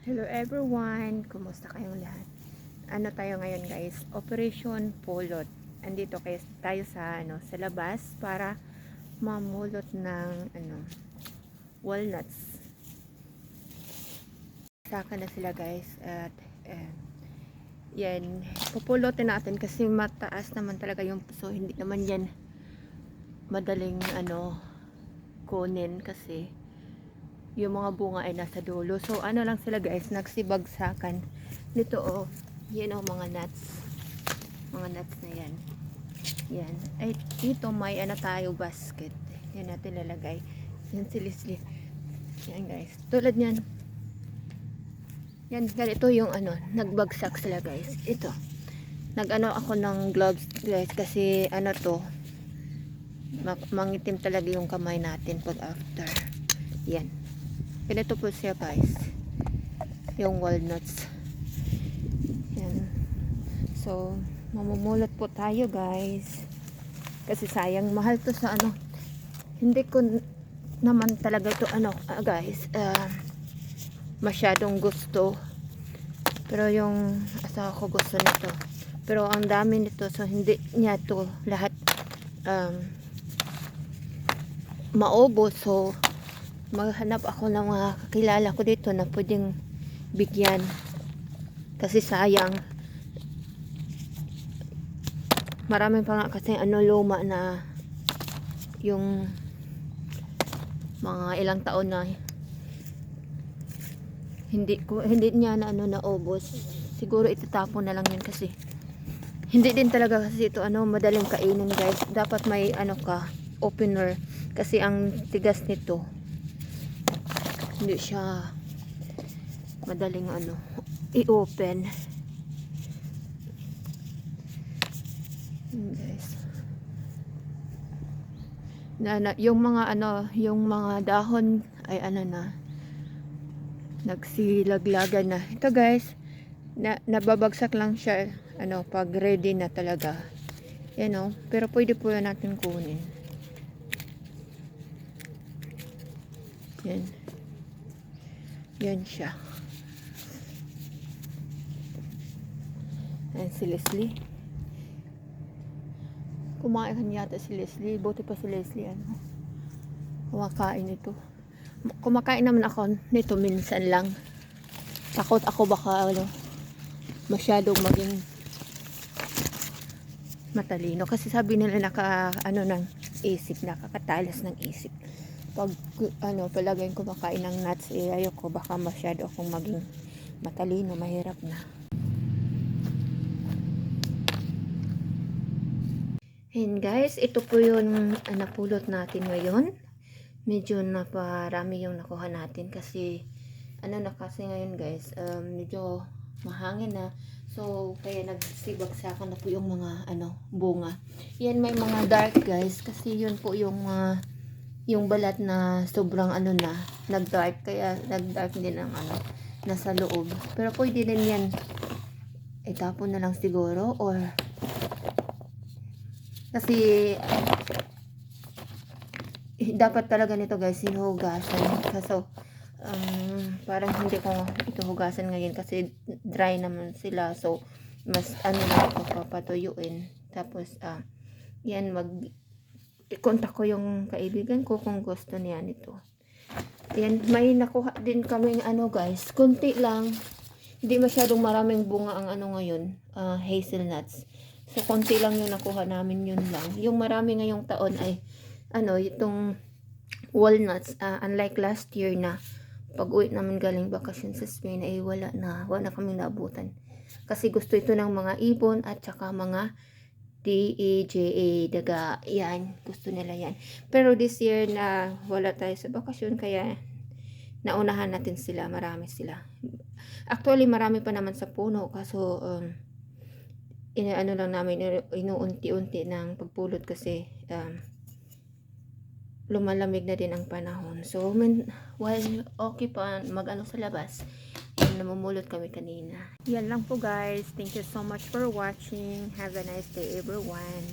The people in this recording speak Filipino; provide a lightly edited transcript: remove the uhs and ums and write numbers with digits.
Hello everyone! Kumusta kayong lahat? Ano tayo ngayon guys? Operation Pulot. Andito tayo sa sa labas para mamulot ng walnuts. Saka na sila guys at yan, pupulotin natin kasi mataas naman talaga yung puso. Hindi naman yan madaling kunin kasi yung mga bunga ay nasa dulo. So ano lang sila guys, nagsibagsakan nito yan mga nuts. Mga nuts na yan. Yan. Ay dito may tayo basket. Yan natin lalagay. Yan silisli. Yan guys. Tulad yan. Yan ganito yung nagbagsak sila guys. Ito. Ako ng gloves guys kasi mangitim talaga yung kamay natin pag after. Yan. Ganito po siya guys, yung walnuts. Yan. So mamumulot po tayo guys kasi sayang, mahal to sa hindi ko naman talaga ito guys masyadong gusto, pero yung asawa ko gusto nito, pero ang dami nito so hindi niya to lahat maubos. So maghanap ako ng mga kakilala ko dito na pwedeng bigyan kasi sayang, marami pa nga kasi luma na yung mga ilang taon na hindi niya na naubos. Siguro itatapon na lang yun kasi hindi din talaga kasi ito madaling kainin guys. Dapat may opener kasi ang tigas nito, hindi siya madaling i-open. Guys, yung mga yung mga dahon ay nagsilaglagan na. Ito guys, nababagsak lang siya pag ready na talaga. Yan pero pwede po natin kunin. Yan. Yan siya. Ayan si Leslie. Kumain yata si Leslie. Buti pa si Leslie kumakain ito. Kumakain naman ako nito minsan lang. Takot ako baka masyadong maging matalino kasi sabi nila ng isip, nakakatalas ng isip pag palaging kumakain ng nuts. Ayoko baka masyado akong maging matalino, mahirap na. And guys, ito po yung napulot natin ngayon. Medyo naparami yung nakuha natin kasi na kasi ngayon guys, medyo mahangin na, so kaya nagsibagsakan na po yung mga bunga. Yan, may mga dark guys kasi yun po yung balat na sobrang na nag-dark, kaya nag-dark din ang nasa loob. Pero pwede din yan itapon na lang siguro, or kasi dapat talaga nito guys hinugasan. Kaso parang hindi ko ito hugasan ngayon kasi dry naman sila, so mas na ito papatuyuin. Tapos yan, i-contact ko yung kaibigan ko kung gusto niya nito. Yan, may nakuha din kami guys, konti lang, hindi masyadong maraming bunga ang ngayon, hazelnuts. So konti lang yung nakuha namin, yun lang. Yung marami ngayong taon ay itong walnuts. Unlike last year na pag uwi namin galing bakasyon sa Spain ay wala na kaming naabutan kasi gusto ito ng mga ibon at saka mga DEJA, daga, yan, gusto nila yan. Pero this year na wala tayo sa bakasyon kaya naunahan natin sila, marami sila. Actually marami pa naman sa puno, kaso lang namin, inuunti-unti ng pagpulot kasi lumalamig na din ang panahon. So while okay pa sa labas, namumulot kami kanina. Yan lang po guys. Thank you so much for watching. Have a nice day everyone.